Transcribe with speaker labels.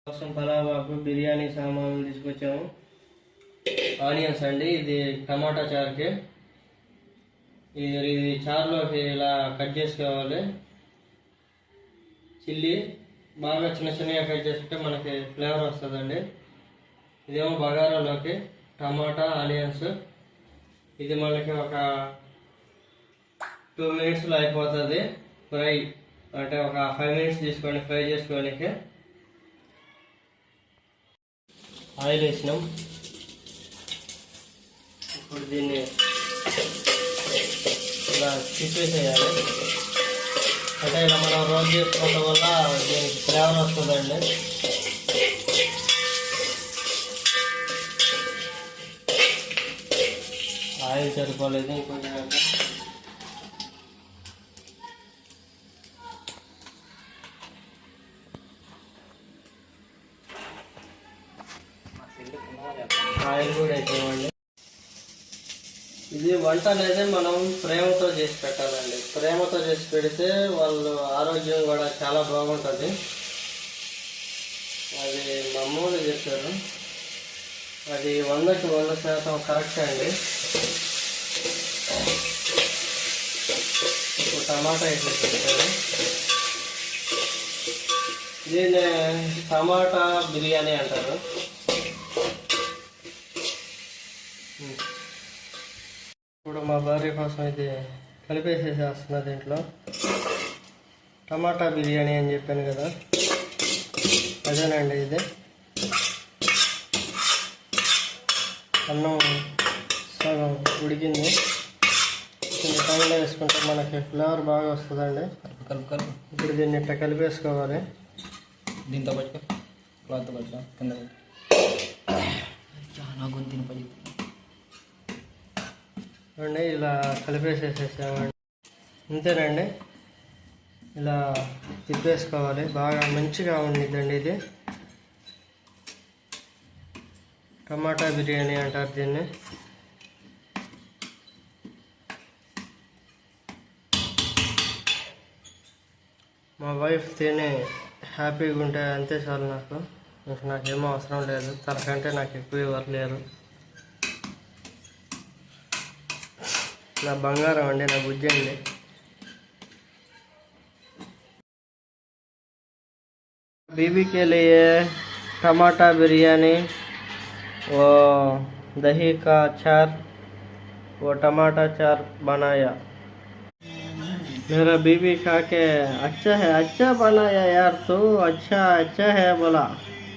Speaker 1: కోసం పలావాకు బిర్యానీ సామాన్లు తీసుకొచ్చాము. ఆనియన్స్ అండి, ఇది టమాటా చారుకి. ఇది చారులోకి ఇలా కట్ చేసుకోవాలి. చిల్లీ బాగా చిన్న చిన్నగా కట్ చేసుకుంటే మనకి ఫ్లేవర్ వస్తుందండి. ఇదేమో బగారాలోకి టమాటా ఆనియన్స్. ఇది మనకి ఒక 2 minutesలో అయిపోతుంది ఫ్రై. అంటే ఒక 5 minutes తీసుకోండి ఫ్రై చేసుకోవడానికి. ఆయిల్ వేసినాం. ఇప్పుడు దీన్ని ఇలా తిప్పేసేయాలి. అంటే ఇలా మనం రోల్ చేసుకోవడం వల్ల దీనికి ఫ్లేవర్ వస్తుందండి. ఆయిల్ సరిపోలేదు, ఇంకొంచెం ఆయిల్ కూడా అయిపోయింది. ఇది వంట అనేది మనం ప్రేమతో చేసి పెట్టాలండి. ప్రేమతో చేసి పెడితే వాళ్ళు ఆరోగ్యం కూడా చాలా బాగుంటుంది. అది మా అమ్మోళ్ళు చెప్పారు, అది 100కి 100% కరెక్ట్ అండి. ఇప్పుడు టమాటా వేసి పెట్టారు. దీన్ని టమాటా బిర్యానీ అంటారు. ఇప్పుడు మా భార్య కోసం ఇది కలిపేసేసేస్తున్నా. దీంట్లో టమాటా బిర్యానీ అని చెప్పాను కదా, అదేనండి. ఇది అన్నం సగం ఉడికింది. కొంచెం టైంలో వేసుకుంటే మనకి ఫ్లేవర్ బాగా వస్తుందండి. ఇప్పుడు దీన్ని ఇట్లా కలిపేసుకోవాలి.
Speaker 2: దీంతో పట్టుకో, క్లాత్తో పట్టుకో, కింద చాలా గొంతుని పడి
Speaker 1: అండి. ఇలా కలిపేసేసేసామండి. అంతేనండి. ఇలా తిప్పేసుకోవాలి. బాగా మంచిగా ఉండిద్దండి. ఇది టమాటా బిర్యానీ అంటారు దీన్ని. మా వైఫ్ తిని హ్యాపీగా ఉంటే అంతే చాలు. నాకేమో అవసరం లేదు. తనకంటే నాకు ఎక్కువ ఎవరు లేరు. నా బంగారం అండి, నా బుజ్జి అండి. बीबी के लिए टमाटा बिरयानी, वो दही का अचार, वो टमाटा अचार बनाया. मेरा बीबी खा के अच्छा है, अच्छा बनाया यार, तो अच्छा अच्छा है बोला.